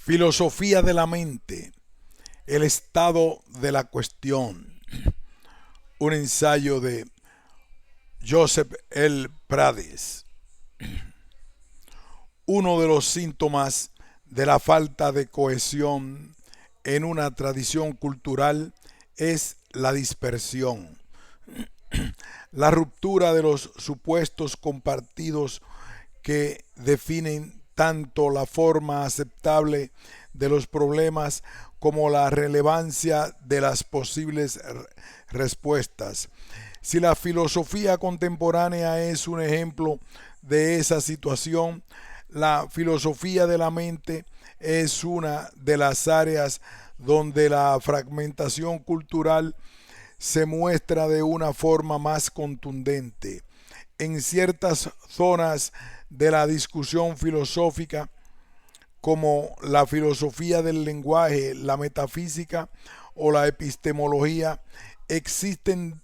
Filosofía de la mente, el estado de la cuestión. Un ensayo de Joseph L. Prades. Uno de los síntomas de la falta de cohesión en una tradición cultural es la dispersión, la ruptura de los supuestos compartidos que definen tanto la forma aceptable de los problemas como la relevancia de las posibles respuestas. Si la filosofía contemporánea es un ejemplo de esa situación, la filosofía de la mente es una de las áreas donde la fragmentación cultural se muestra de una forma más contundente. En ciertas zonas de la discusión filosófica, como la filosofía del lenguaje, la metafísica o la epistemología, existen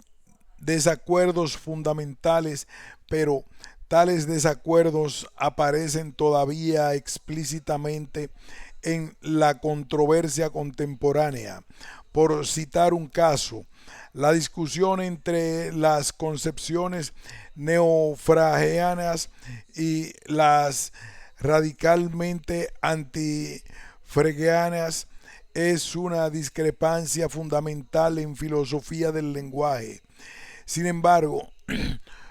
desacuerdos fundamentales, pero tales desacuerdos aparecen todavía explícitamente en la controversia contemporánea. Por citar un caso, la discusión entre las concepciones neofragianas y las radicalmente antifregianas es una discrepancia fundamental en filosofía del lenguaje. Sin embargo,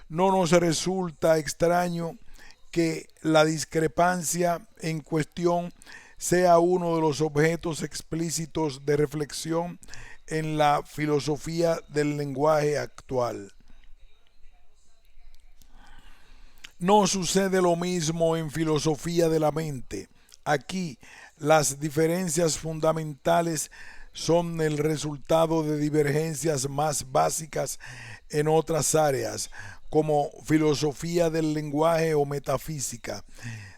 no nos resulta extraño que la discrepancia en cuestión sea uno de los objetos explícitos de reflexión en la filosofía del lenguaje actual. No sucede lo mismo en filosofía de la mente. Aquí las diferencias fundamentales son el resultado de divergencias más básicas en otras áreas, como filosofía del lenguaje o metafísica.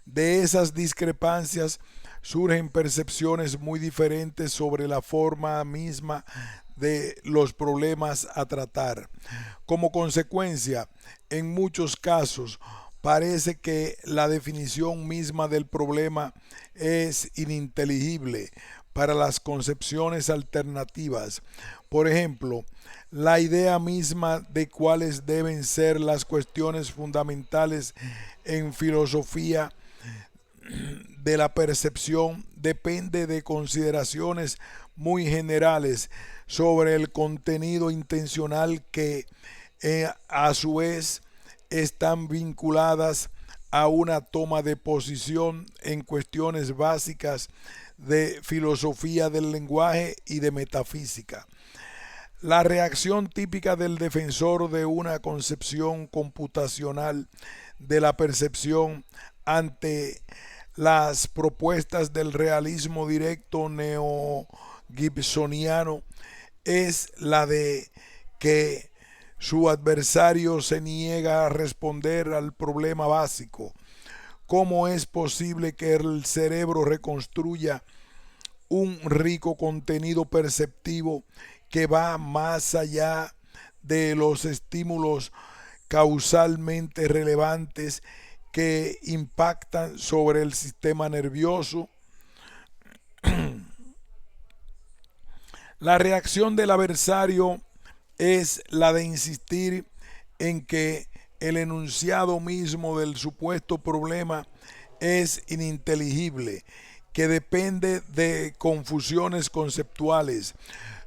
De esas discrepancias surgen percepciones muy diferentes sobre la forma misma de los problemas a tratar. Como consecuencia, en muchos casos, parece que la definición misma del problema es ininteligible para las concepciones alternativas. Por ejemplo, la idea misma de cuáles deben ser las cuestiones fundamentales en filosofía de la percepción depende de consideraciones muy generales sobre el contenido intencional que a su vez están vinculadas a una toma de posición en cuestiones básicas de filosofía del lenguaje y de metafísica. La reacción típica del defensor de una concepción computacional de la percepción ante las propuestas del realismo directo neo-gibsoniano es la de que su adversario se niega a responder al problema básico: ¿cómo es posible que el cerebro reconstruya un rico contenido perceptivo que va más allá de los estímulos causalmente relevantes que impactan sobre el sistema nervioso? La reacción del adversario es la de insistir en que el enunciado mismo del supuesto problema es ininteligible, que depende de confusiones conceptuales.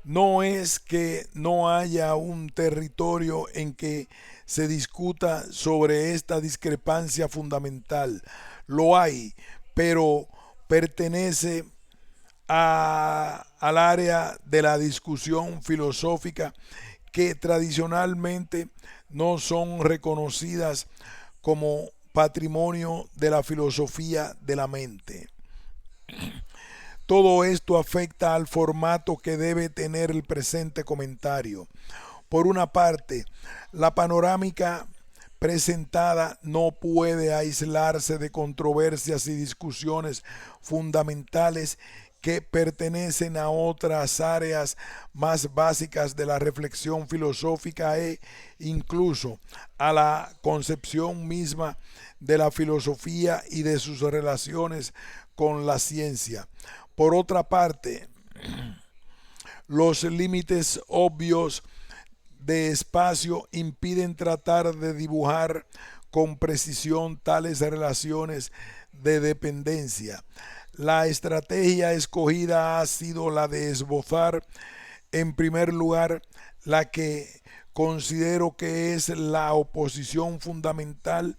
No es que no haya un territorio en que se discuta sobre esta discrepancia fundamental. Lo hay, pero pertenece al área de la discusión filosófica que tradicionalmente no son reconocidas como patrimonio de la filosofía de la mente. Todo esto afecta al formato que debe tener el presente comentario. Por una parte, la panorámica presentada no puede aislarse de controversias y discusiones fundamentales que pertenecen a otras áreas más básicas de la reflexión filosófica e incluso a la concepción misma de la filosofía y de sus relaciones con la ciencia. Por otra parte, los límites obvios de espacio impiden tratar de dibujar con precisión tales relaciones de dependencia. La estrategia escogida ha sido la de esbozar, en primer lugar, la que considero que es la oposición fundamental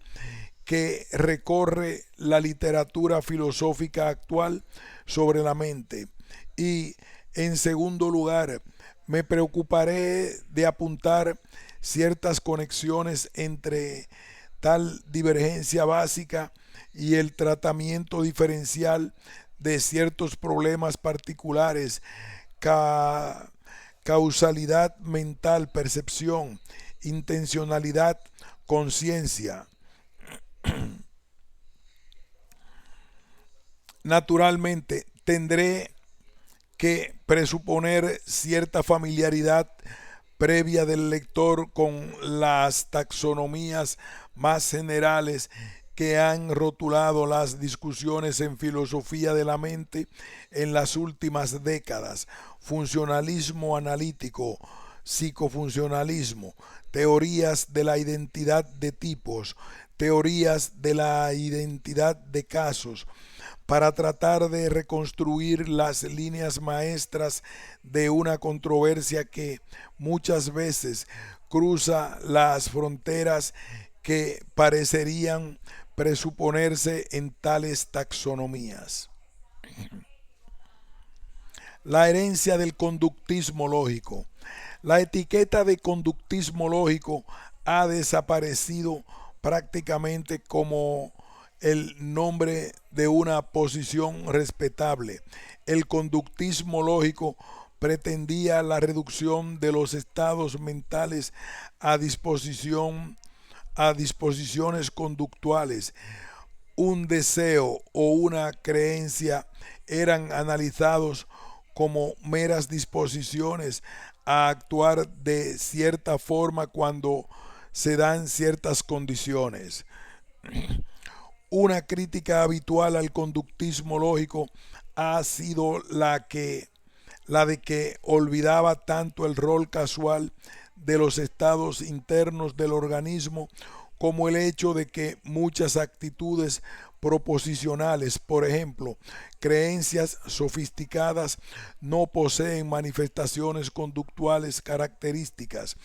que recorre la literatura filosófica actual sobre la mente. Y, en segundo lugar, me preocuparé de apuntar ciertas conexiones entre tal divergencia básica y el tratamiento diferencial de ciertos problemas particulares, causalidad mental, percepción, intencionalidad, conciencia. Naturalmente, tendré que presuponer cierta familiaridad previa del lector con las taxonomías más generales que han rotulado las discusiones en filosofía de la mente en las últimas décadas: funcionalismo analítico, psicofuncionalismo, teorías de la identidad de tipos, teorías de la identidad de casos, para tratar de reconstruir las líneas maestras de una controversia que muchas veces cruza las fronteras que parecerían presuponerse en tales taxonomías. La herencia del conductismo lógico. La etiqueta de conductismo lógico ha desaparecido prácticamente como el nombre de una posición respetable. El conductismo lógico pretendía la reducción de los estados mentales a disposiciones conductuales. Un deseo o una creencia eran analizados como meras disposiciones a actuar de cierta forma cuando se dan ciertas condiciones. Una crítica habitual al conductismo lógico ha sido la de que olvidaba tanto el rol casual de los estados internos del organismo como el hecho de que muchas actitudes proposicionales, por ejemplo, creencias sofisticadas, no poseen manifestaciones conductuales características.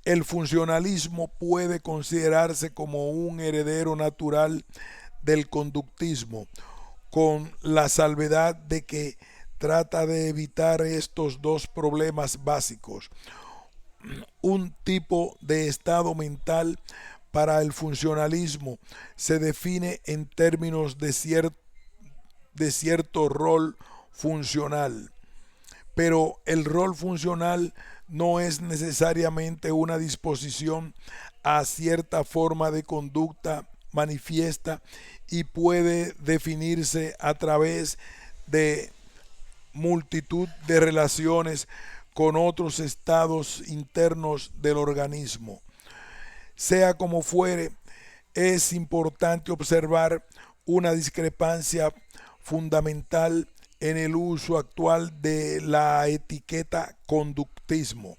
El funcionalismo puede considerarse como un heredero natural del conductismo, con la salvedad de que trata de evitar estos dos problemas básicos: un tipo de estado mental para el funcionalismo se define en términos de cierto rol funcional, pero el rol funcional no es necesariamente una disposición a cierta forma de conducta manifiesta y puede definirse a través de multitud de relaciones con otros estados internos del organismo. Sea como fuere, es importante observar una discrepancia fundamental en el uso actual de la etiqueta conductismo,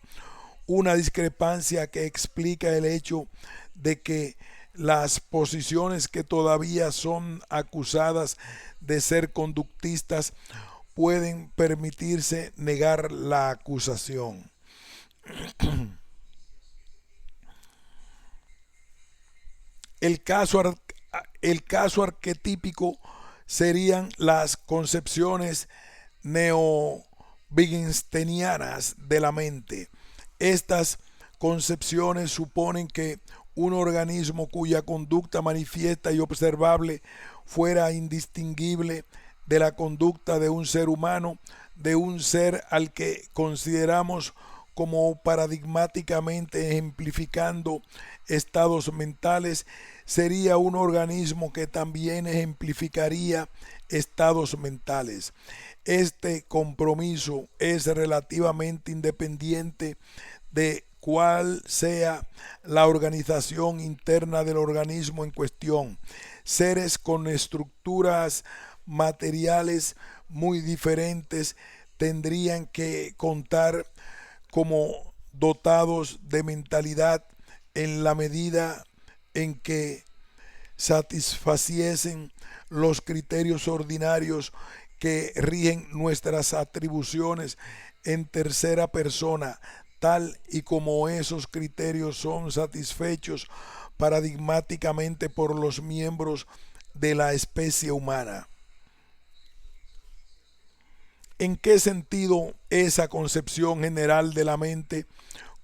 una discrepancia que explica el hecho de que las posiciones que todavía son acusadas de ser conductistas pueden permitirse negar la acusación. El caso, el caso arquetípico serían las concepciones neo-wittgensteinianas de la mente. Estas concepciones suponen que un organismo cuya conducta manifiesta y observable fuera indistinguible de la conducta de un ser humano, de un ser al que consideramos como paradigmáticamente ejemplificando estados mentales, sería un organismo que también ejemplificaría estados mentales. Este compromiso es relativamente independiente de cuál sea la organización interna del organismo en cuestión. Seres con estructuras materiales muy diferentes tendrían que contar como dotados de mentalidad en la medida en que satisfaciesen los criterios ordinarios que rigen nuestras atribuciones en tercera persona, tal y como esos criterios son satisfechos paradigmáticamente por los miembros de la especie humana. ¿En qué sentido esa concepción general de la mente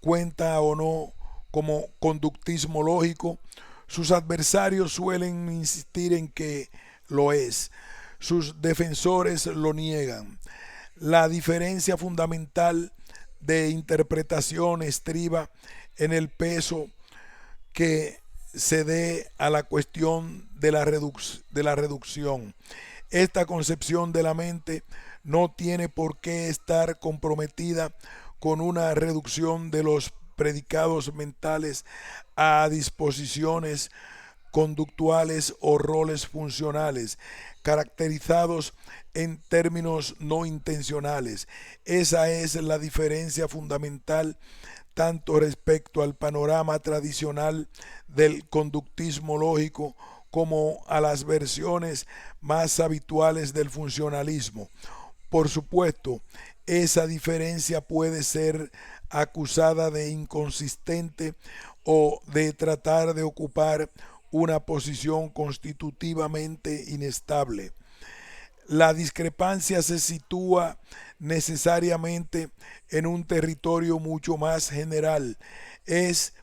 cuenta o no como conductismo lógico? Sus adversarios suelen insistir en que lo es. Sus defensores lo niegan. La diferencia fundamental de interpretación estriba en el peso que se dé a la cuestión de la reducción. Esta concepción de la mente no tiene por qué estar comprometida con una reducción de los predicados mentales a disposiciones conductuales o roles funcionales, caracterizados en términos no intencionales. Esa es la diferencia fundamental tanto respecto al panorama tradicional del conductismo lógico como a las versiones más habituales del funcionalismo. Por supuesto, esa diferencia puede ser acusada de inconsistente o de tratar de ocupar una posición constitutivamente inestable. La discrepancia se sitúa necesariamente en un territorio mucho más general. Es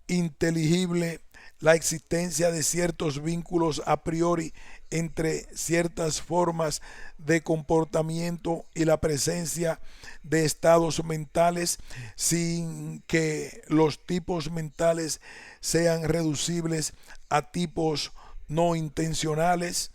inteligible la existencia de ciertos vínculos a priori entre ciertas formas de comportamiento y la presencia de estados mentales sin que los tipos mentales sean reducibles a tipos no intencionales.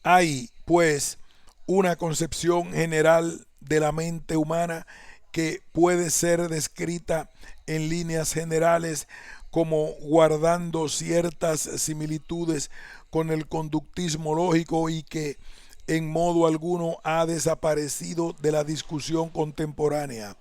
Hay, pues, una concepción general de la mente humana que puede ser descrita en líneas generales como guardando ciertas similitudes con el conductismo lógico y que en modo alguno ha desaparecido de la discusión contemporánea.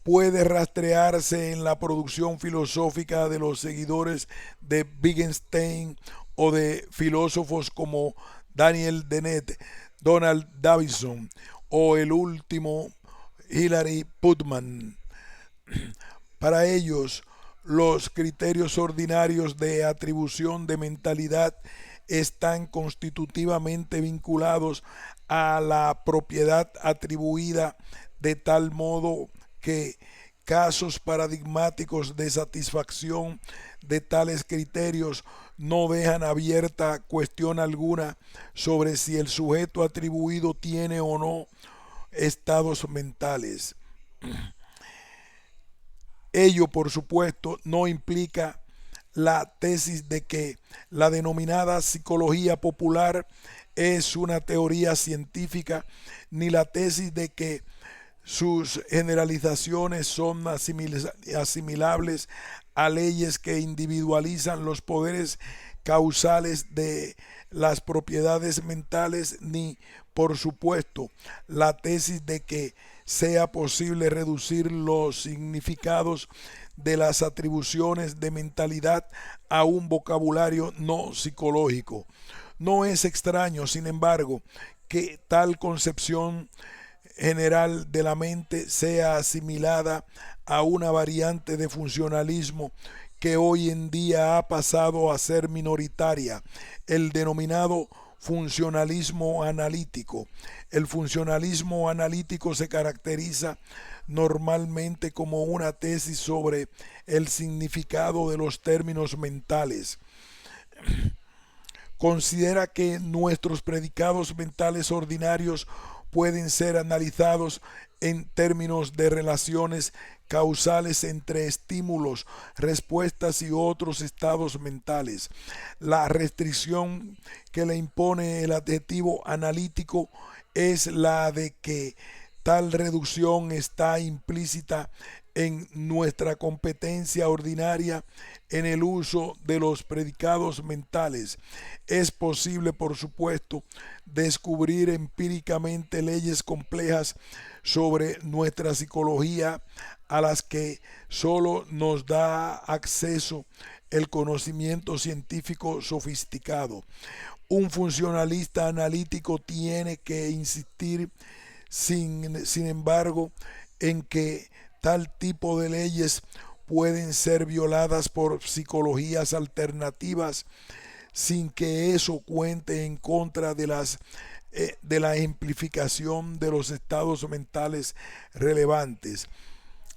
Puede rastrearse en la producción filosófica de los seguidores de Wittgenstein o de filósofos como Daniel Dennett, Donald Davidson o el último Hilary Putnam. Para ellos, los criterios ordinarios de atribución de mentalidad están constitutivamente vinculados a la propiedad atribuida, de tal modo que casos paradigmáticos de satisfacción de tales criterios no dejan abierta cuestión alguna sobre si el sujeto atribuido tiene o no estados mentales. Ello, por supuesto, no implica la tesis de que la denominada psicología popular es una teoría científica, ni la tesis de que sus generalizaciones son asimilables a leyes que individualizan los poderes causales de las propiedades mentales, ni, por supuesto, la tesis de que sea posible reducir los significados de las atribuciones de mentalidad a un vocabulario no psicológico. No es extraño, sin embargo, que tal concepción general de la mente sea asimilada a una variante de funcionalismo que hoy en día ha pasado a ser minoritaria, el denominado funcionalismo analítico. El funcionalismo analítico se caracteriza normalmente como una tesis sobre el significado de los términos mentales. Considera que nuestros predicados mentales ordinarios pueden ser analizados en términos de relaciones causales entre estímulos, respuestas y otros estados mentales. La restricción que le impone el adjetivo analítico es la de que tal reducción está implícita en nuestra competencia ordinaria en el uso de los predicados mentales. Es posible, por supuesto, descubrir empíricamente leyes complejas sobre nuestra psicología a las que solo nos da acceso el conocimiento científico sofisticado. Un funcionalista analítico tiene que insistir, sin embargo, en que tal tipo de leyes pueden ser violadas por psicologías alternativas sin que eso cuente en contra de la amplificación de los estados mentales relevantes.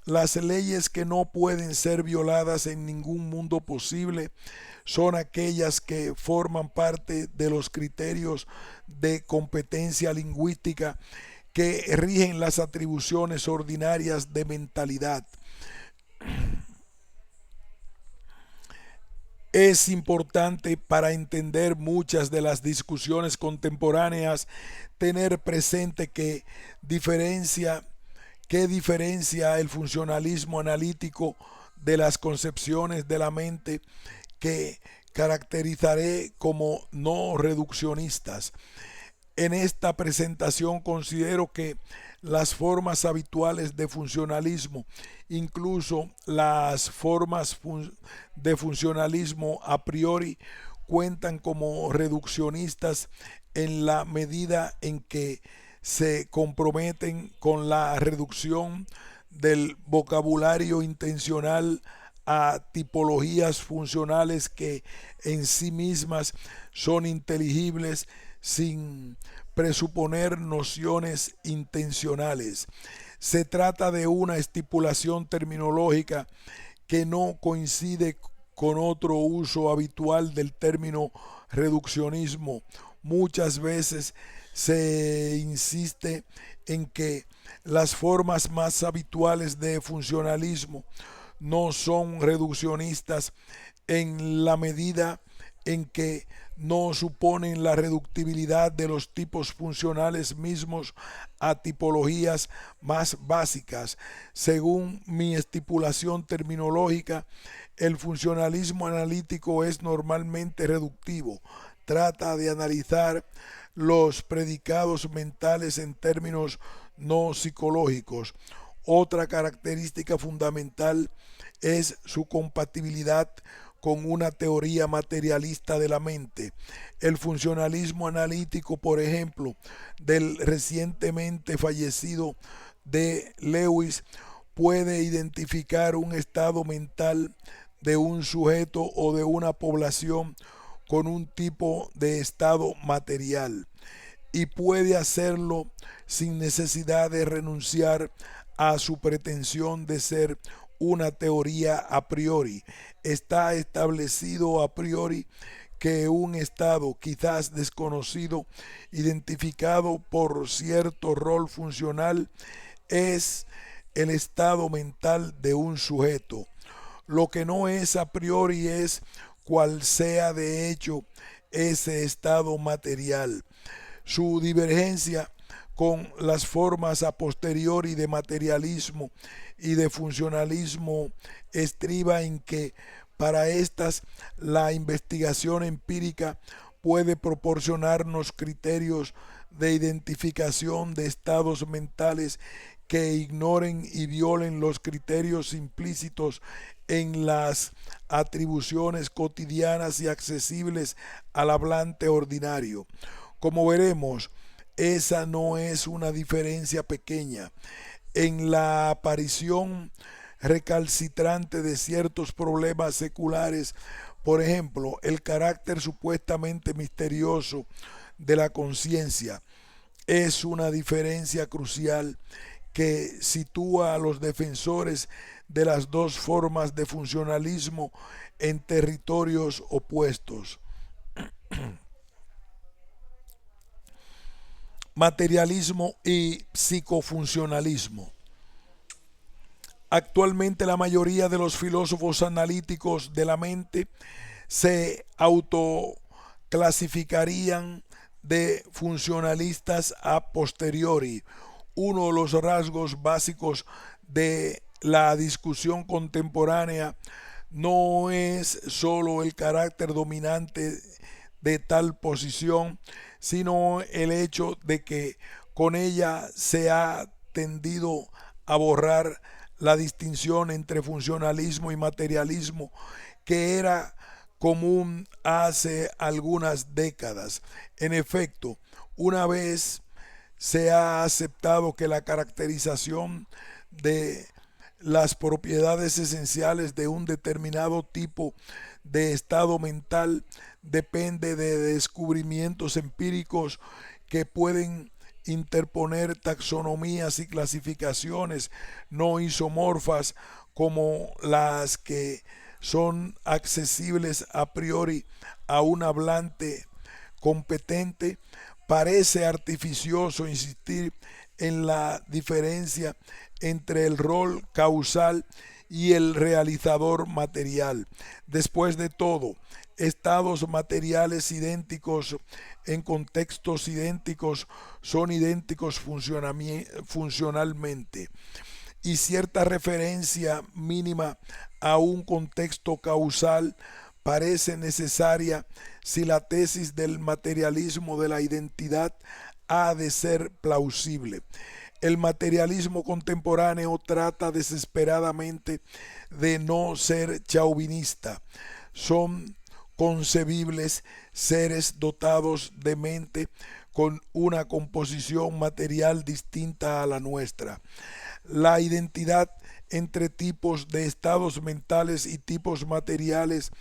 Las leyes que no pueden ser violadas en ningún mundo posible son aquellas que forman parte de los criterios de competencia lingüística que rigen las atribuciones ordinarias de mentalidad. Es importante, para entender muchas de las discusiones contemporáneas, tener presente qué diferencia el funcionalismo analítico de las concepciones de la mente que caracterizaré como no reduccionistas. En esta presentación considero que las formas habituales de funcionalismo, incluso las formas de funcionalismo a priori, cuentan como reduccionistas en la medida en que se comprometen con la reducción del vocabulario intencional a tipologías funcionales que en sí mismas son inteligibles sin presuponer nociones intencionales. Se trata de una estipulación terminológica que no coincide con otro uso habitual del término reduccionismo. Muchas veces se insiste en que las formas más habituales de funcionalismo no son reduccionistas en la medida en que no suponen la reductibilidad de los tipos funcionales mismos a tipologías más básicas. Según mi estipulación terminológica, el funcionalismo analítico es normalmente reductivo. Trata de analizar los predicados mentales en términos no psicológicos. Otra característica fundamental es su compatibilidad con una teoría materialista de la mente. El funcionalismo analítico, por ejemplo, del recientemente fallecido D. Lewis, puede identificar un estado mental de un sujeto o de una población con un tipo de estado material, y puede hacerlo sin necesidad de renunciar a su pretensión de ser una teoría a priori. Está establecido a priori que un estado quizás desconocido, identificado por cierto rol funcional, es el estado mental de un sujeto. Lo que no es a priori es cual sea de hecho ese estado material. Su divergencia con las formas a posteriori de materialismo y de funcionalismo estriba en que para estas la investigación empírica puede proporcionarnos criterios de identificación de estados mentales que ignoren y violen los criterios implícitos en las atribuciones cotidianas y accesibles al hablante ordinario. Como veremos, esa no es una diferencia pequeña. En la aparición recalcitrante de ciertos problemas seculares, por ejemplo, el carácter supuestamente misterioso de la conciencia, es una diferencia crucial que sitúa a los defensores de las dos formas de funcionalismo en territorios opuestos. Materialismo y psicofuncionalismo. Actualmente la mayoría de los filósofos analíticos de la mente se autoclasificarían de funcionalistas a posteriori. Uno de los rasgos básicos de la discusión contemporánea no es solo el carácter dominante de tal posición, sino el hecho de que con ella se ha tendido a borrar la distinción entre funcionalismo y materialismo que era común hace algunas décadas. En efecto, una vez se ha aceptado que la caracterización de las propiedades esenciales de un determinado tipo de estado mental depende de descubrimientos empíricos que pueden interponer taxonomías y clasificaciones no isomorfas como las que son accesibles a priori a un hablante competente. Parece artificioso insistir en la diferencia entre el rol causal y el realizador material. Después de todo, estados materiales idénticos en contextos idénticos son idénticos funcionalmente, y cierta referencia mínima a un contexto causal parece necesaria si la tesis del materialismo de la identidad ha de ser plausible. El materialismo contemporáneo trata desesperadamente de no ser chauvinista. Son concebibles seres dotados de mente con una composición material distinta a la nuestra. La identidad entre tipos de estados mentales y tipos materiales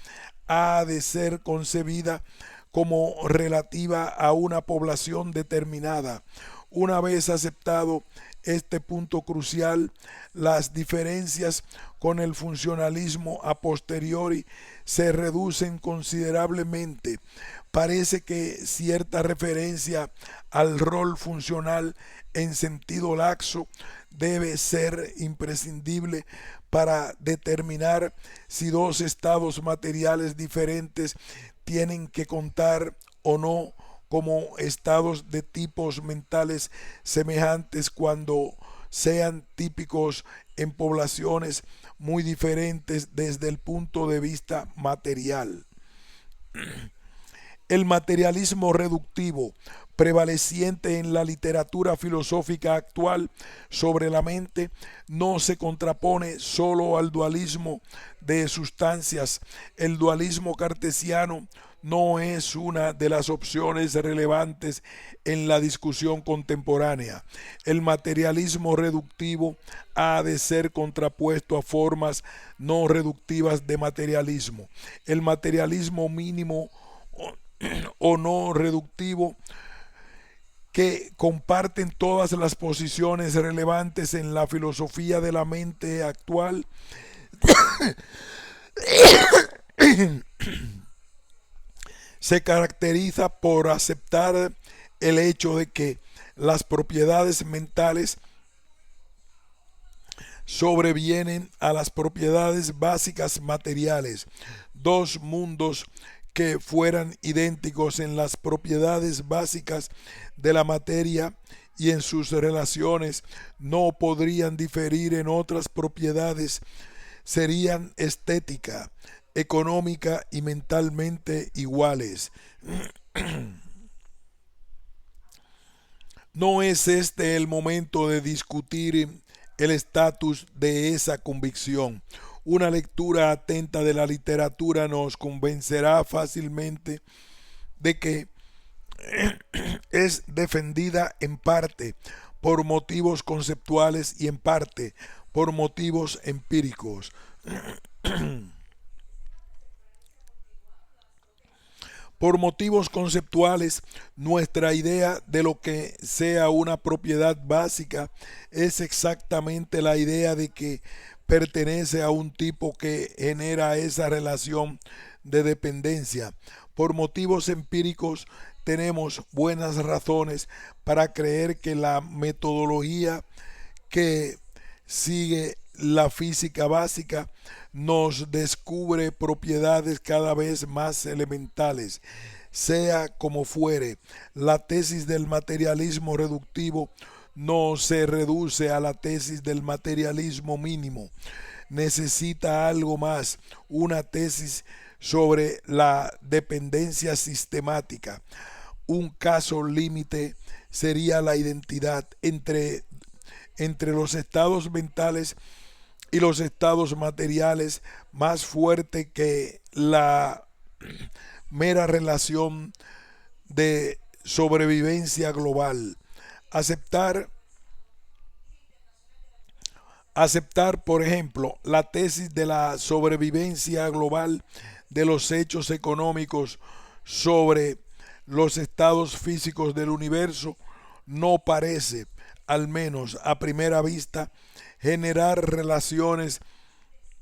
ha de ser concebida como relativa a una población determinada. Una vez aceptado este punto crucial, las diferencias con el funcionalismo a posteriori se reducen considerablemente. Parece que cierta referencia al rol funcional en sentido laxo debe ser imprescindible para determinar si dos estados materiales diferentes tienen que contar o no como estados de tipos mentales semejantes cuando sean típicos en poblaciones muy diferentes desde el punto de vista material. El materialismo reductivo prevaleciente en la literatura filosófica actual sobre la mente no se contrapone solo al dualismo de sustancias. El dualismo cartesiano no es una de las opciones relevantes en la discusión contemporánea. El materialismo reductivo ha de ser contrapuesto a formas no reductivas de materialismo. El materialismo mínimo o no reductivo que comparten todas las posiciones relevantes en la filosofía de la mente actual se caracteriza por aceptar el hecho de que las propiedades mentales sobrevienen a las propiedades básicas materiales. Dos mundos que fueran idénticos en las propiedades básicas de la materia y en sus relaciones no podrían diferir en otras propiedades, serían estética, económica y mentalmente iguales. No es este el momento de discutir el estatus de esa convicción. Una lectura atenta de la literatura nos convencerá fácilmente de que es defendida en parte por motivos conceptuales y en parte por motivos empíricos. Por motivos conceptuales, nuestra idea de lo que sea una propiedad básica es exactamente la idea de que pertenece a un tipo que genera esa relación de dependencia. Por motivos empíricos, tenemos buenas razones para creer que la metodología que sigue la física básica nos descubre propiedades cada vez más elementales. Sea como fuere, la tesis del materialismo reductivo no se reduce a la tesis del materialismo mínimo. Necesita algo más, una tesis sobre la dependencia sistemática. Un caso límite sería la identidad entre los estados mentales y los estados materiales, más fuerte que la mera relación de sobrevivencia global. Aceptar, aceptar, por ejemplo, la tesis de la sobrevivencia global de los hechos económicos sobre los estados físicos del universo no parece, al menos a primera vista, generar relaciones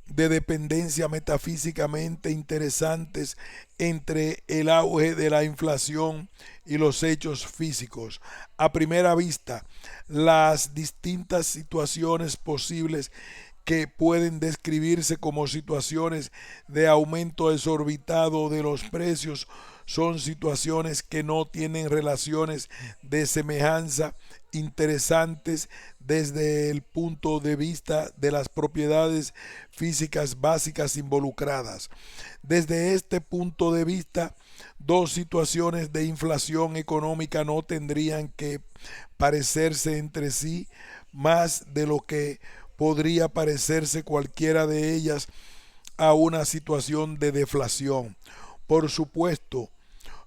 de dependencia metafísicamente interesantes entre el auge de la inflación y los hechos físicos. A primera vista, las distintas situaciones posibles que pueden describirse como situaciones de aumento exorbitado de los precios son situaciones que no tienen relaciones de semejanza interesantes desde el punto de vista de las propiedades físicas básicas involucradas. Desde este punto de vista, dos situaciones de inflación económica no tendrían que parecerse entre sí más de lo que podría parecerse cualquiera de ellas a una situación de deflación. Por supuesto,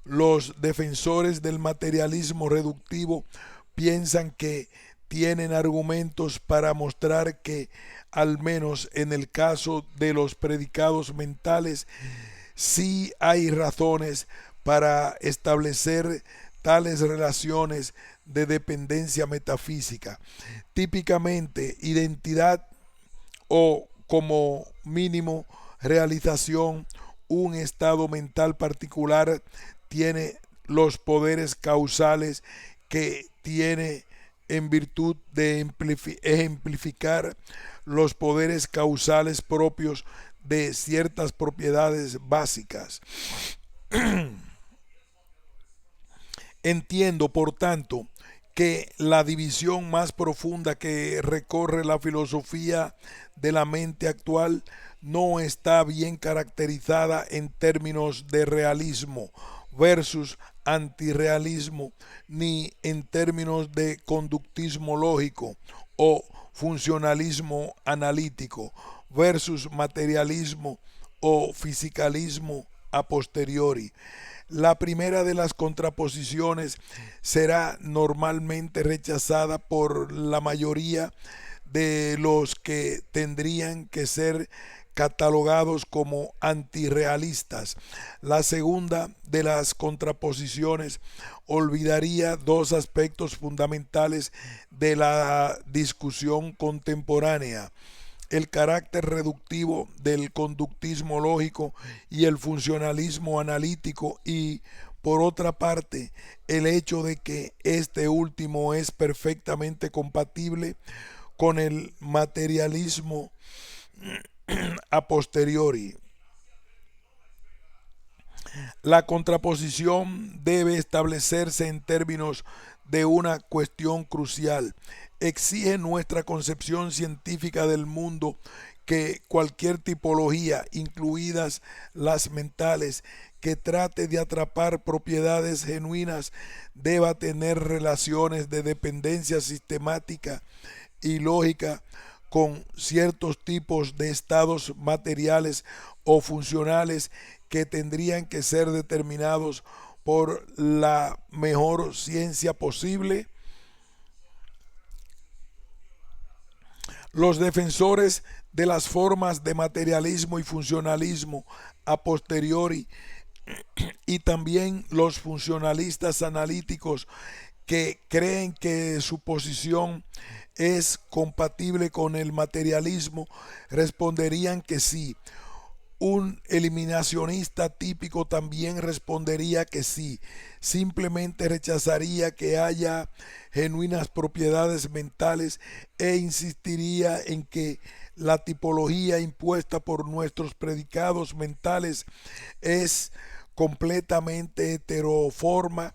los defensores del materialismo reductivo piensan que tienen argumentos para mostrar que, al menos en el caso de los predicados mentales, sí hay razones para establecer tales relaciones de dependencia metafísica. Típicamente, identidad o, como mínimo, realización, un estado mental particular tiene los poderes causales que tiene en virtud de ejemplificar los poderes causales propios de ciertas propiedades básicas. Entiendo, por tanto, que la división más profunda que recorre la filosofía de la mente actual no está bien caracterizada en términos de realismo versus antirrealismo, ni en términos de conductismo lógico o funcionalismo analítico versus materialismo o fisicalismo a posteriori. La primera de las contraposiciones será normalmente rechazada por la mayoría de los que tendrían que ser catalogados como antirrealistas. La segunda de las contraposiciones olvidaría dos aspectos fundamentales de la discusión contemporánea: el carácter reductivo del conductismo lógico y el funcionalismo analítico, y, por otra parte, el hecho de que este último es perfectamente compatible con el materialismo a posteriori. La contraposición debe establecerse en términos de una cuestión crucial. Exige nuestra concepción científica del mundo que cualquier tipología, incluidas las mentales, que trate de atrapar propiedades genuinas deba tener relaciones de dependencia sistemática y lógica con ciertos tipos de estados materiales o funcionales que tendrían que ser determinados por la mejor ciencia posible. Los defensores de las formas de materialismo y funcionalismo a posteriori, y también los funcionalistas analíticos que creen que su posición es compatible con el materialismo, responderían que sí. Un eliminacionista típico también respondería que sí, simplemente rechazaría que haya genuinas propiedades mentales e insistiría en que la tipología impuesta por nuestros predicados mentales es completamente heteroforma,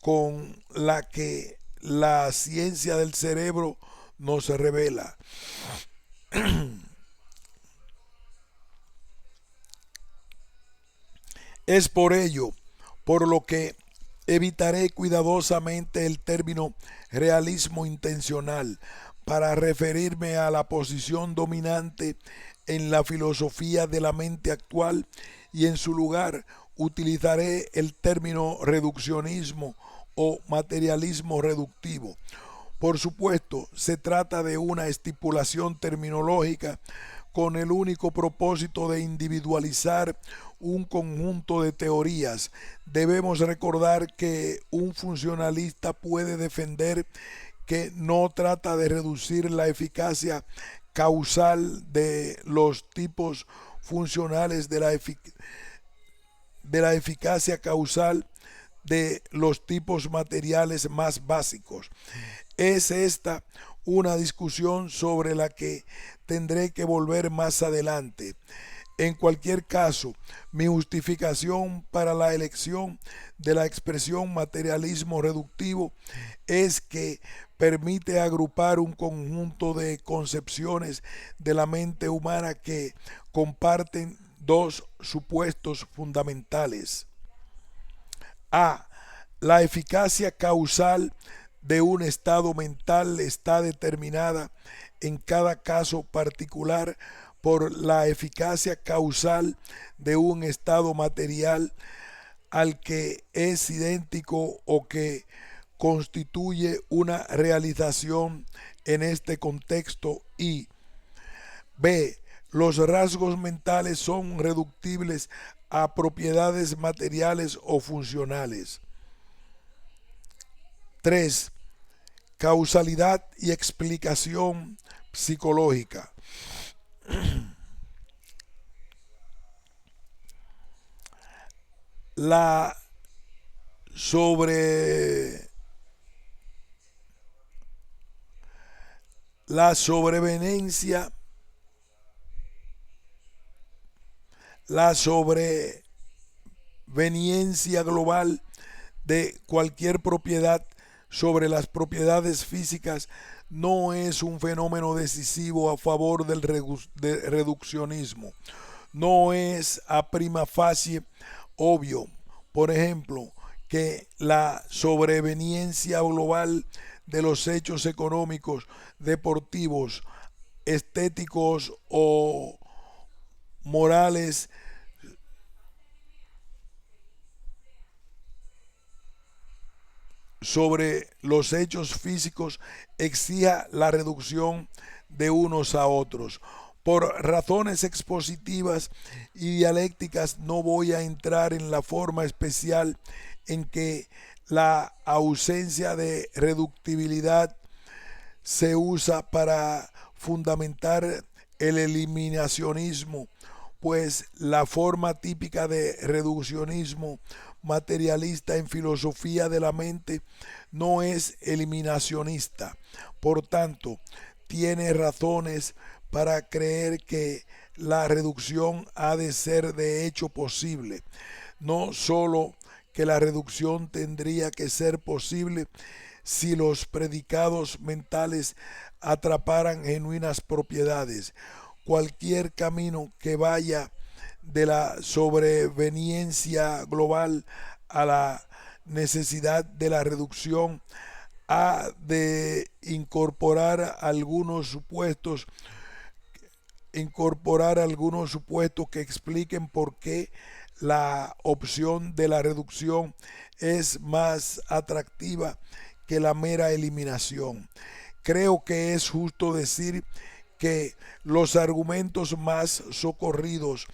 con la que la ciencia del cerebro nos revela. Es por ello por lo que evitaré cuidadosamente el término realismo intencional para referirme a la posición dominante en la filosofía de la mente actual, y en su lugar utilizaré el término reduccionismo o materialismo reductivo. Por supuesto, se trata de una estipulación terminológica con el único propósito de individualizar un conjunto de teorías. Debemos recordar que un funcionalista puede defender que no trata de reducir la eficacia causal de los tipos funcionales de la eficacia causal de los tipos materiales más básicos. Es esta una discusión sobre la que tendré que volver más adelante. En cualquier caso, mi justificación para la elección de la expresión materialismo reductivo es que permite agrupar un conjunto de concepciones de la mente humana que comparten dos supuestos fundamentales. A. La eficacia causal de un estado mental está determinada en cada caso particular por la eficacia causal de un estado material al que es idéntico o que constituye una realización en este contexto. Y B. Los rasgos mentales son reductibles a propiedades materiales o funcionales. 3. Causalidad y explicación psicológica. La sobre la sobreveniencia global de cualquier propiedad sobre las propiedades físicas no es un fenómeno decisivo a favor del reduccionismo. No es a prima facie obvio, por ejemplo, que la sobreveniencia global de los hechos económicos, deportivos, estéticos o morales sobre los hechos físicos exija la reducción de unos a otros. Por razones expositivas y dialécticas no voy a entrar en la forma especial en que la ausencia de reductibilidad se usa para fundamentar el eliminacionismo, pues la forma típica de reduccionismo materialista en filosofía de la mente no es eliminacionista. Por tanto, tiene razones para creer que la reducción ha de ser de hecho posible. No sólo que la reducción tendría que ser posible si los predicados mentales atraparan genuinas propiedades. Cualquier camino que vaya de la sobreveniencia global a la necesidad de la reducción ha de incorporar algunos supuestos que expliquen por qué la opción de la reducción es más atractiva que la mera eliminación. Creo que es justo decir que los argumentos más socorridos,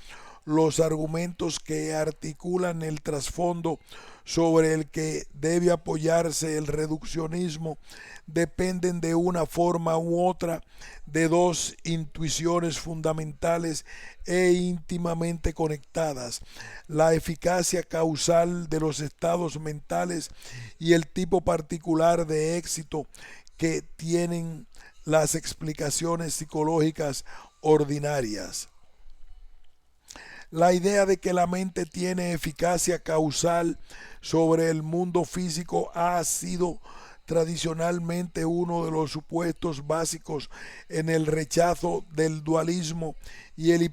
los argumentos que articulan el trasfondo sobre el que debe apoyarse el reduccionismo, dependen de una forma u otra de dos intuiciones fundamentales e íntimamente conectadas: la eficacia causal de los estados mentales y el tipo particular de éxito que tienen las explicaciones psicológicas ordinarias. La idea de que la mente tiene eficacia causal sobre el mundo físico ha sido tradicionalmente uno de los supuestos básicos en el rechazo del dualismo y el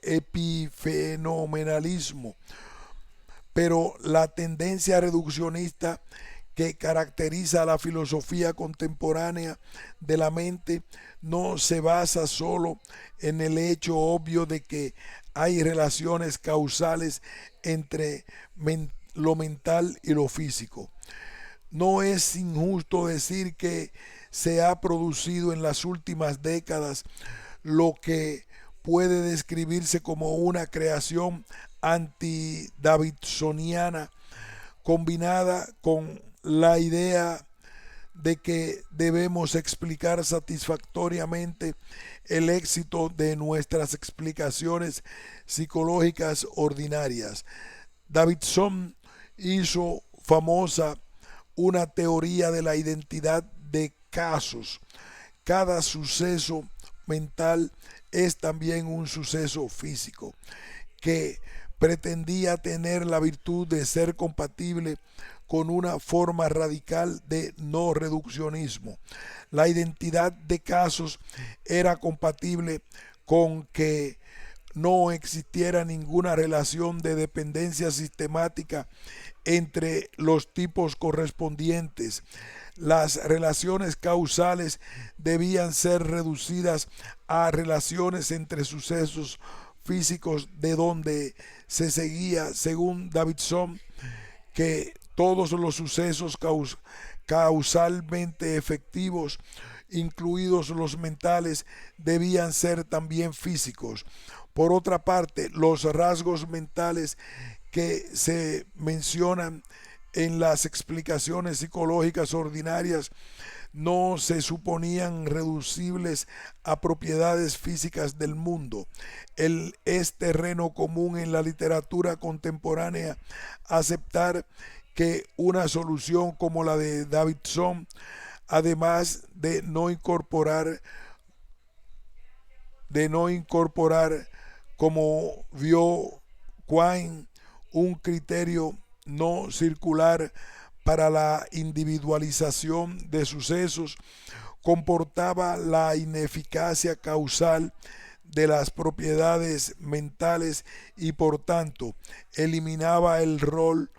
epifenomenalismo, pero la tendencia reduccionista que caracteriza a la filosofía contemporánea de la mente no se basa solo en el hecho obvio de que hay relaciones causales entre lo mental y lo físico. No es injusto decir que se ha producido en las últimas décadas lo que puede describirse como una creación anti-davidsoniana combinada con la idea de que debemos explicar satisfactoriamente el éxito de nuestras explicaciones psicológicas ordinarias. Davidson hizo famosa una teoría de la identidad de casos. Cada suceso mental es también un suceso físico, que pretendía tener la virtud de ser compatible con una forma radical de no reduccionismo. La identidad de casos era compatible con que no existiera ninguna relación de dependencia sistemática entre los tipos correspondientes. Las relaciones causales debían ser reducidas a relaciones entre sucesos físicos, de donde se seguía, según Davidson, que todos los sucesos causalmente efectivos, incluidos los mentales, debían ser también físicos. Por otra parte, los rasgos mentales que se mencionan en las explicaciones psicológicas ordinarias no se suponían reducibles a propiedades físicas del mundo. Es terreno común en la literatura contemporánea aceptar que una solución como la de Davidson, además de no incorporar, como vio Quine, un criterio no circular para la individualización de sucesos, comportaba la ineficacia causal de las propiedades mentales y por tanto eliminaba el rol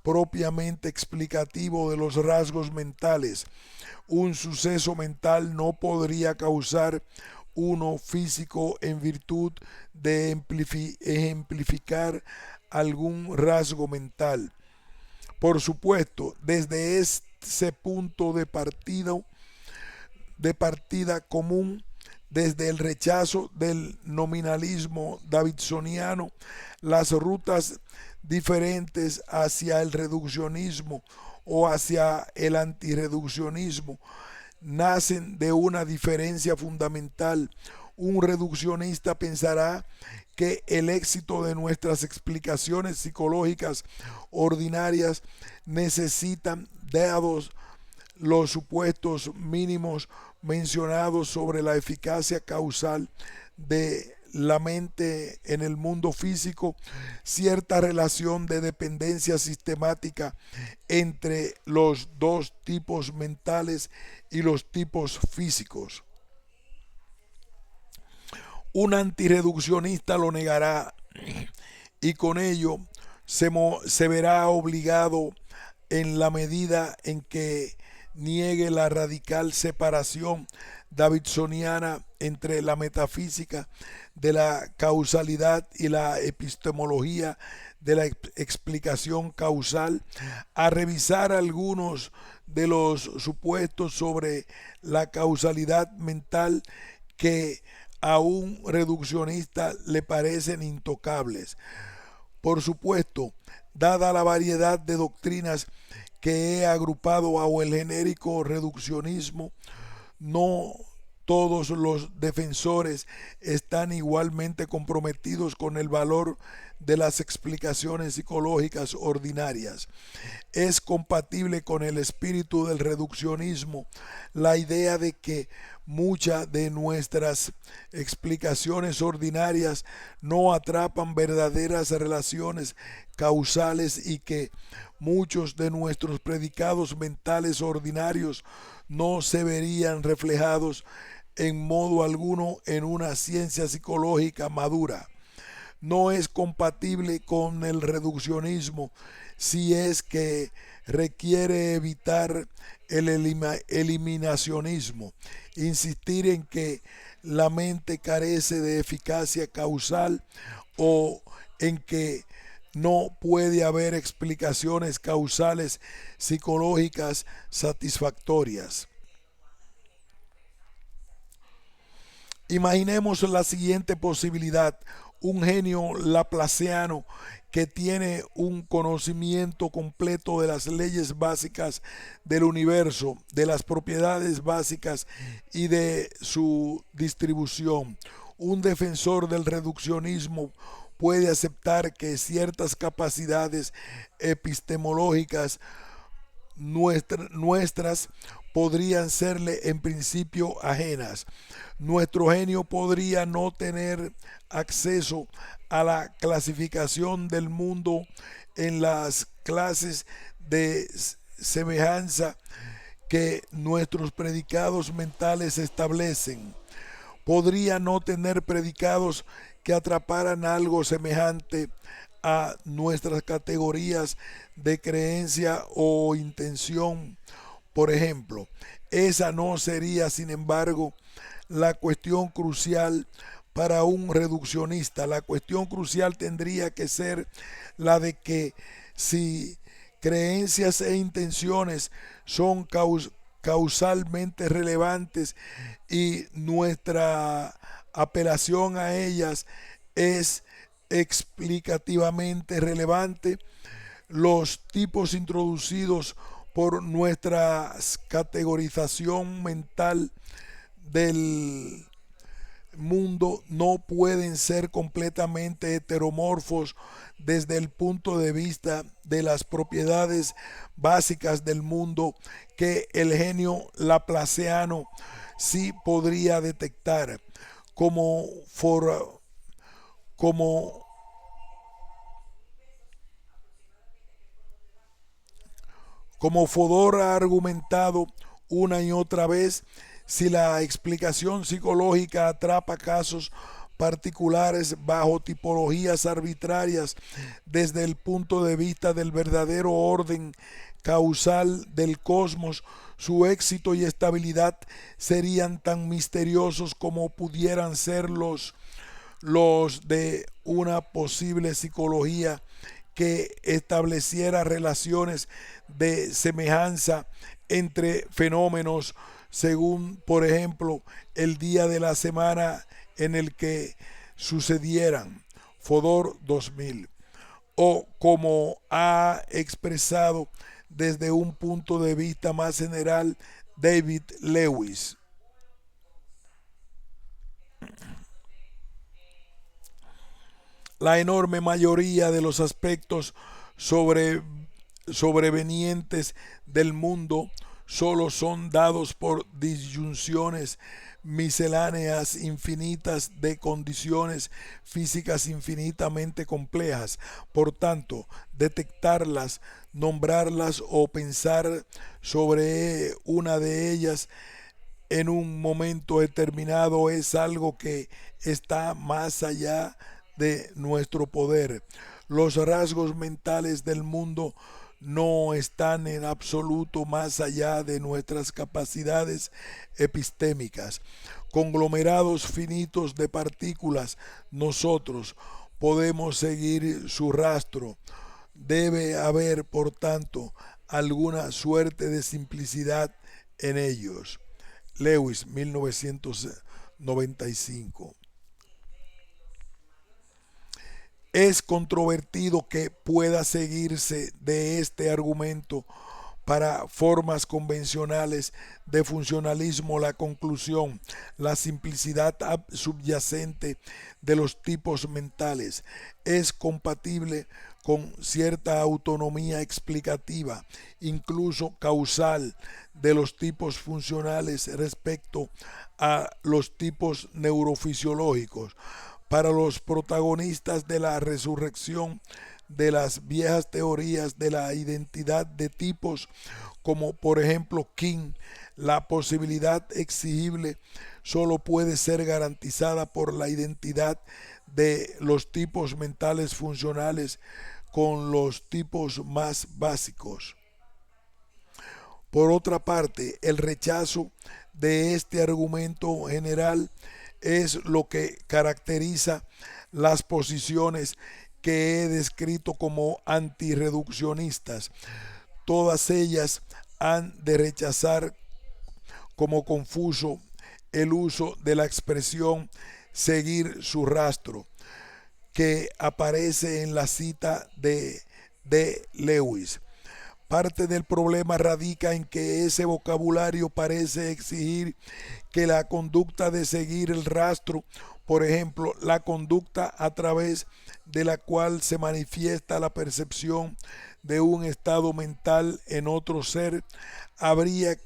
propiamente explicativo de los rasgos mentales. Un suceso mental no podría causar uno físico en virtud de ejemplificar algún rasgo mental. Por supuesto, desde ese punto de partida común, desde el rechazo del nominalismo davidsoniano, las rutas diferentes hacia el reduccionismo o hacia el antirreduccionismo nacen de una diferencia fundamental. Un reduccionista pensará que el éxito de nuestras explicaciones psicológicas ordinarias necesitan, dados los supuestos mínimos mencionados sobre la eficacia causal de la mente en el mundo físico, cierta relación de dependencia sistemática entre los dos tipos mentales y los tipos físicos. Un antireduccionista lo negará y con ello se verá obligado, en la medida en que niegue la radical separación davidsoniana entre la metafísica de la causalidad y la epistemología de la explicación causal, a revisar algunos de los supuestos sobre la causalidad mental que a un reduccionista le parecen intocables. Por supuesto, dada la variedad de doctrinas que he agrupado bajo el genérico reduccionismo, no Todos los defensores están igualmente comprometidos con el valor de las explicaciones psicológicas ordinarias. Es compatible con el espíritu del reduccionismo la idea de que muchas de nuestras explicaciones ordinarias no atrapan verdaderas relaciones causales y que muchos de nuestros predicados mentales ordinarios no se verían reflejados en modo alguno en una ciencia psicológica madura. No es compatible con el reduccionismo si es que requiere evitar el eliminacionismo, insistir en que la mente carece de eficacia causal o en que no puede haber explicaciones causales psicológicas satisfactorias. Imaginemos la siguiente posibilidad: un genio laplaciano que tiene un conocimiento completo de las leyes básicas del universo, de las propiedades básicas y de su distribución. Un defensor del reduccionismo puede aceptar que ciertas capacidades epistemológicas nuestras podrían serle en principio ajenas. Nuestro genio podría no tener acceso a la clasificación del mundo en las clases de semejanza que nuestros predicados mentales establecen. Podría no tener predicados que atraparan algo semejante a nuestras categorías de creencia o intención. Por ejemplo, esa no sería, sin embargo, la cuestión crucial para un reduccionista. La cuestión crucial tendría que ser la de que si creencias e intenciones son causalmente relevantes y nuestra apelación a ellas es explicativamente relevante, los tipos introducidos por nuestra categorización mental del mundo no pueden ser completamente heteromorfos desde el punto de vista de las propiedades básicas del mundo que el genio laplaciano sí podría detectar, como, como, como Fodor ha argumentado una y otra vez. Si la explicación psicológica atrapa casos particulares bajo tipologías arbitrarias desde el punto de vista del verdadero orden causal del cosmos, su éxito y estabilidad serían tan misteriosos como pudieran ser los de una posible psicología que estableciera relaciones de semejanza entre fenómenos según, por ejemplo, el día de la semana en el que sucedieran. Fodor 2000. O como ha expresado desde un punto de vista más general David Lewis. La enorme mayoría de los aspectos sobrevenientes del mundo solo son dados por disyunciones misceláneas infinitas de condiciones físicas infinitamente complejas. Por tanto, detectarlas, nombrarlas o pensar sobre una de ellas en un momento determinado es algo que está más allá de nuestro poder. Los rasgos mentales del mundo no están en absoluto más allá de nuestras capacidades epistémicas. Conglomerados finitos de partículas, nosotros podemos seguir su rastro. Debe haber, por tanto, alguna suerte de simplicidad en ellos. Lewis, 1995. Es controvertido que pueda seguirse de este argumento para formas convencionales de funcionalismo la conclusión, la simplicidad subyacente de los tipos mentales es compatible con cierta autonomía explicativa, incluso causal, de los tipos funcionales respecto a los tipos neurofisiológicos. Para los protagonistas de la resurrección de las viejas teorías de la identidad de tipos, como por ejemplo King, la posibilidad exigible solo puede ser garantizada por la identidad de los tipos mentales funcionales con los tipos más básicos. Por otra parte, el rechazo de este argumento general es lo que caracteriza las posiciones que he descrito como antirreduccionistas. Todas ellas han de rechazar como confuso el uso de la expresión seguir su rastro, que aparece en la cita de Lewis. Parte del problema radica en que ese vocabulario parece exigir que la conducta de seguir el rastro, por ejemplo, la conducta a través de la cual se manifiesta la percepción de un estado mental en otro ser, habría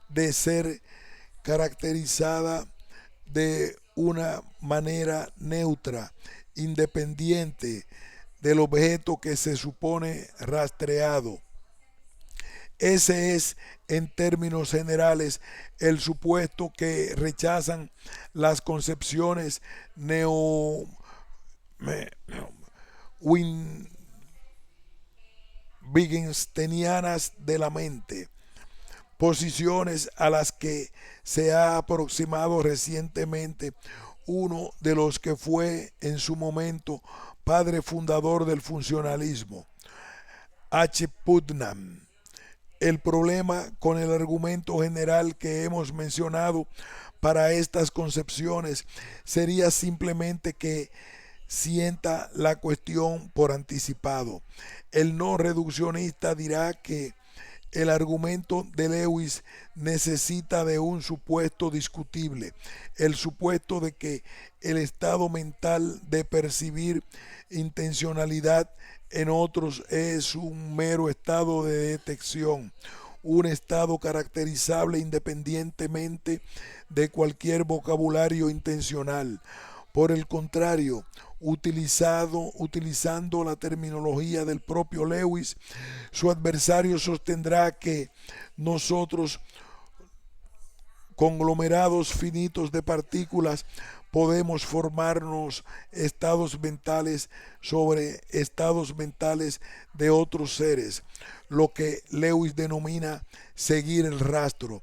de ser caracterizada de una manera neutra, independiente del objeto que se supone rastreado. Ese es, en términos generales, el supuesto que rechazan las concepciones neo-wittgensteinianas de la mente, posiciones a las que se ha aproximado recientemente uno de los que fue en su momento padre fundador del funcionalismo, H. Putnam. El problema con el argumento general que hemos mencionado para estas concepciones sería simplemente que sienta la cuestión por anticipado. El no reduccionista dirá que el argumento de Lewis necesita de un supuesto discutible, el supuesto de que el estado mental de percibir intencionalidad en otros es un mero estado de detección, un estado caracterizable independientemente de cualquier vocabulario intencional. Por el contrario, utilizando la terminología del propio Lewis, su adversario sostendrá que nosotros, conglomerados finitos de partículas, podemos formarnos estados mentales sobre estados mentales de otros seres, lo que Lewis denomina seguir el rastro,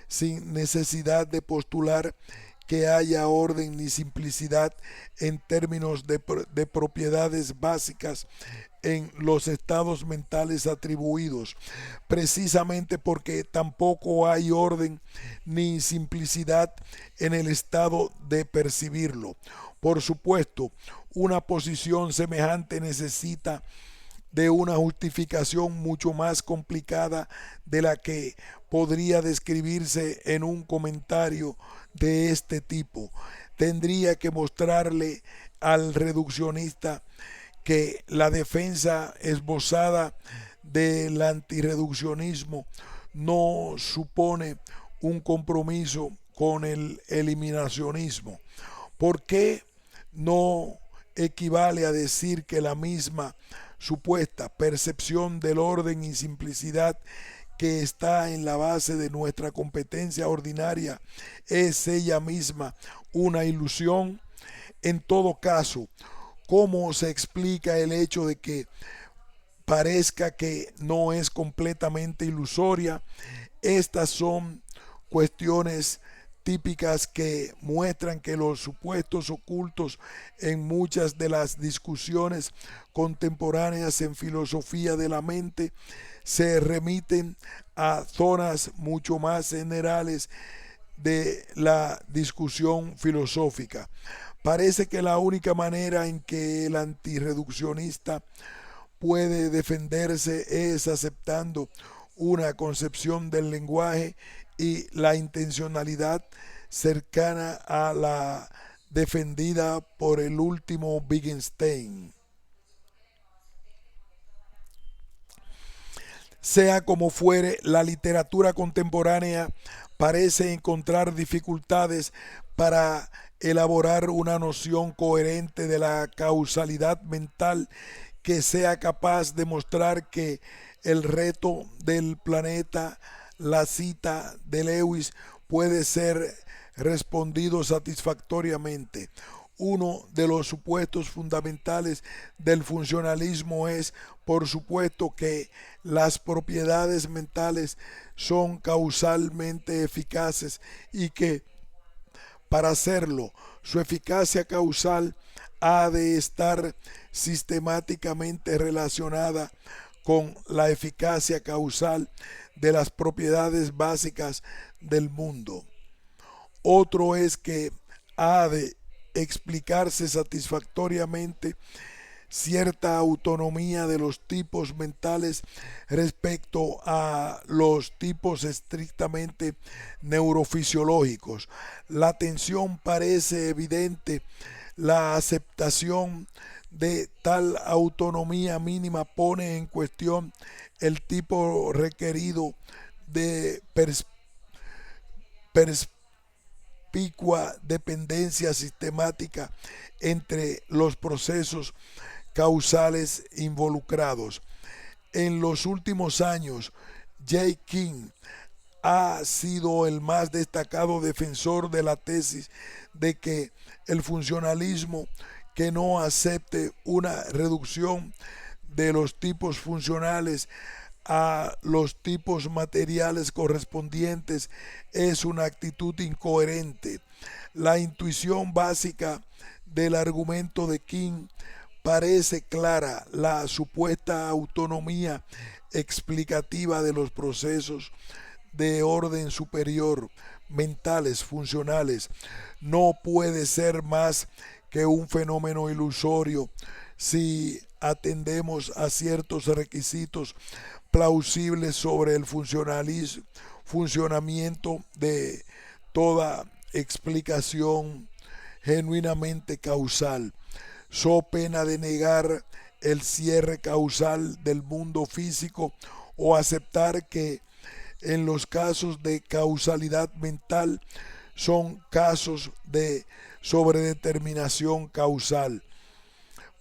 sin necesidad de postular que haya orden ni simplicidad en términos de propiedades básicas en los estados mentales atribuidos, precisamente porque tampoco hay orden ni simplicidad en el estado de percibirlo. Por supuesto, una posición semejante necesita de una justificación mucho más complicada de la que podría describirse en un comentario de este tipo. Tendría que mostrarle al reduccionista que la defensa esbozada del antirreduccionismo no supone un compromiso con el eliminacionismo. ¿Por qué no equivale a decir que la misma supuesta percepción del orden y simplicidad que está en la base de nuestra competencia ordinaria es ella misma una ilusión? En todo caso, ¿cómo se explica el hecho de que parezca que no es completamente ilusoria? Estas son cuestiones típicas que muestran que los supuestos ocultos en muchas de las discusiones contemporáneas en filosofía de la mente se remiten a zonas mucho más generales de la discusión filosófica. Parece que la única manera en que el antirreduccionista puede defenderse es aceptando una concepción del lenguaje y la intencionalidad cercana a la defendida por el último Wittgenstein. Sea como fuere, la literatura contemporánea parece encontrar dificultades para elaborar una noción coherente de la causalidad mental que sea capaz de mostrar que el reto del planeta, la cita de Lewis, puede ser respondido satisfactoriamente. Uno de los supuestos fundamentales del funcionalismo es, por supuesto, que las propiedades mentales son causalmente eficaces y que, para hacerlo, su eficacia causal ha de estar sistemáticamente relacionada con la eficacia causal de las propiedades básicas del mundo. Otro es que ha de explicarse satisfactoriamente cierta autonomía de los tipos mentales respecto a los tipos estrictamente neurofisiológicos. La tensión parece evidente. La aceptación de tal autonomía mínima pone en cuestión el tipo requerido de perspicua dependencia sistemática entre los procesos causales involucrados. En los últimos años, J. King ha sido el más destacado defensor de la tesis de que el funcionalismo que no acepte una reducción de los tipos funcionales a los tipos materiales correspondientes es una actitud incoherente. La intuición básica del argumento de King parece clara: la supuesta autonomía explicativa de los procesos de orden superior, mentales, funcionales, no puede ser más que un fenómeno ilusorio si atendemos a ciertos requisitos plausibles sobre el funcionamiento de toda explicación genuinamente causal, so pena de negar el cierre causal del mundo físico o aceptar que en los casos de causalidad mental son casos de sobredeterminación causal.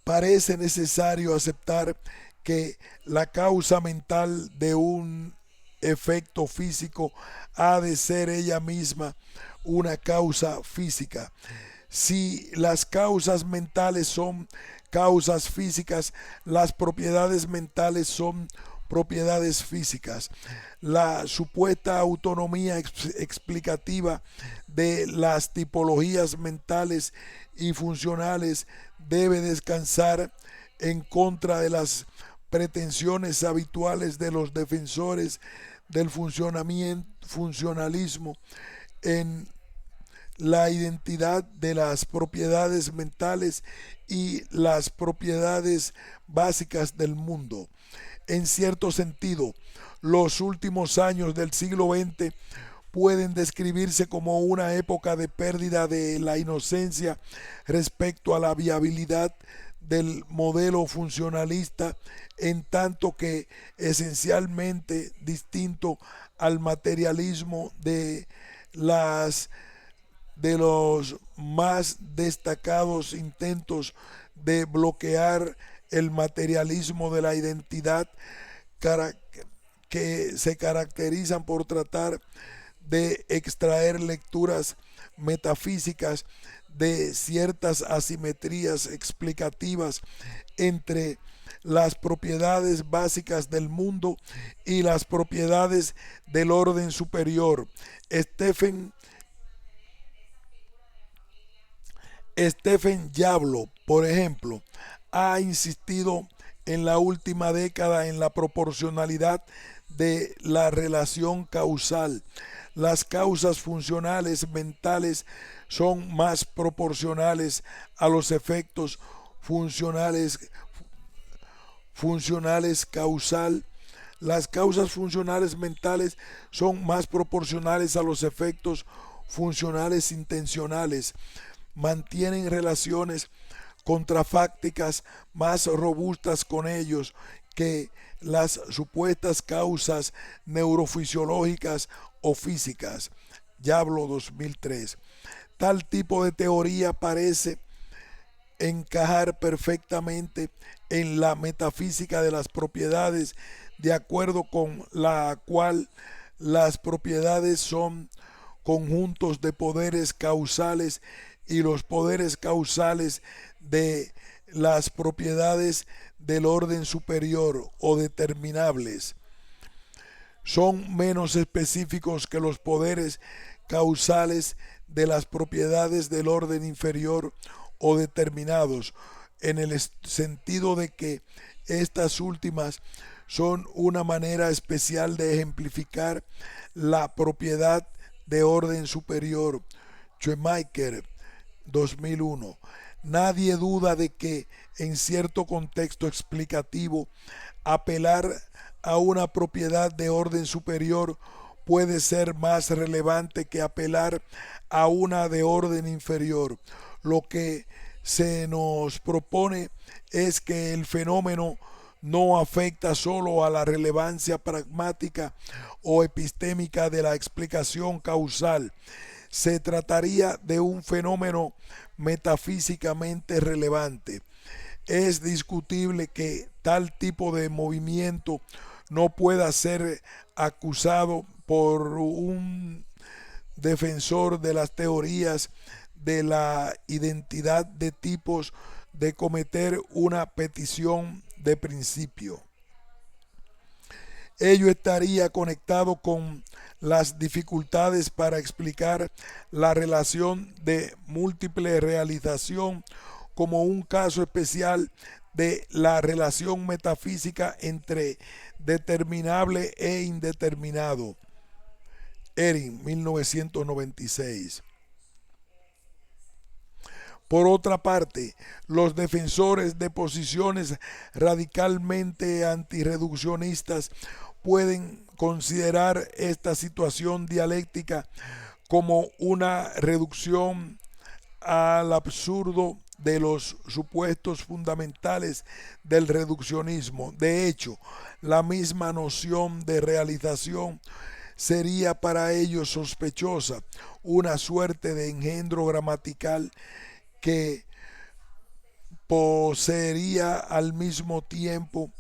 Parece necesario aceptar que la causa mental de un efecto físico ha de ser ella misma una causa física. Si las causas mentales son causas físicas, las propiedades mentales son propiedades físicas. La supuesta autonomía explicativa de las tipologías mentales y funcionales debe descansar en contra de las pretensiones habituales de los defensores del funcionalismo en la identidad de las propiedades mentales y las propiedades básicas del mundo. En cierto sentido, los últimos años del siglo XX pueden describirse como una época de pérdida de la inocencia respecto a la viabilidad del modelo funcionalista, en tanto que esencialmente distinto al materialismo de los más destacados intentos de bloquear el materialismo de la identidad, que se caracterizan por tratar de extraer lecturas metafísicas de ciertas asimetrías explicativas entre las propiedades básicas del mundo y las propiedades del orden superior. Stephen Yablo, por ejemplo, ha insistido en la última década en la proporcionalidad de la relación causal. Las causas funcionales mentales son más proporcionales a los efectos funcionales causal. Las causas funcionales mentales son más proporcionales a los efectos funcionales intencionales, mantienen relaciones contrafácticas más robustas con ellos que las supuestas causas neurofisiológicas o físicas. Yablo 2003. Tal tipo de teoría parece encajar perfectamente en la metafísica de las propiedades, de acuerdo con la cual las propiedades son conjuntos de poderes causales y los poderes causales de las propiedades del orden superior o determinables son menos específicos que los poderes causales de las propiedades del orden inferior o determinados, en el sentido de que estas últimas son una manera especial de ejemplificar la propiedad de orden superior. Schumacher, 2001. Nadie duda de que en cierto contexto explicativo apelar a una propiedad de orden superior puede ser más relevante que apelar a una de orden inferior. Lo que se nos propone es que el fenómeno no afecta solo a la relevancia pragmática o epistémica de la explicación causal. Se trataría de un fenómeno metafísicamente relevante. Es discutible que tal tipo de movimiento no pueda ser acusado por un defensor de las teorías de la identidad de tipos de cometer una petición de principio. Ello estaría conectado con las dificultades para explicar la relación de múltiple realización como un caso especial de la relación metafísica entre determinable e indeterminado. Erin, 1996. Por otra parte, los defensores de posiciones radicalmente antirreduccionistas pueden considerar esta situación dialéctica como una reducción al absurdo de los supuestos fundamentales del reduccionismo. De hecho, la misma noción de realización sería para ellos sospechosa, una suerte de engendro gramatical que poseería al mismo tiempo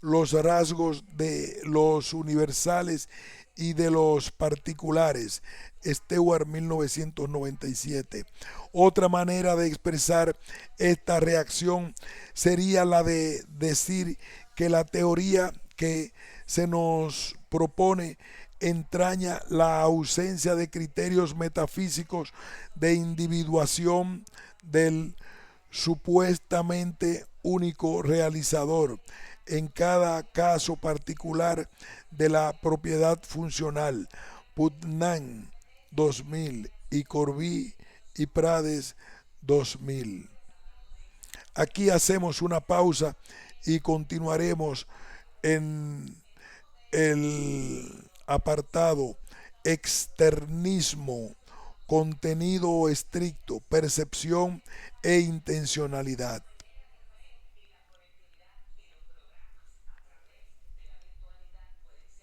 los rasgos de los universales y de los particulares. Stewart, 1997. Otra manera de expresar esta reacción sería la de decir que la teoría que se nos propone entraña la ausencia de criterios metafísicos de individuación del supuestamente único realizador en cada caso particular de la propiedad funcional. Putnam, 2000 y Corby y Prades, 2000. Aquí hacemos una pausa y continuaremos en el apartado externismo, contenido estricto, percepción e intencionalidad.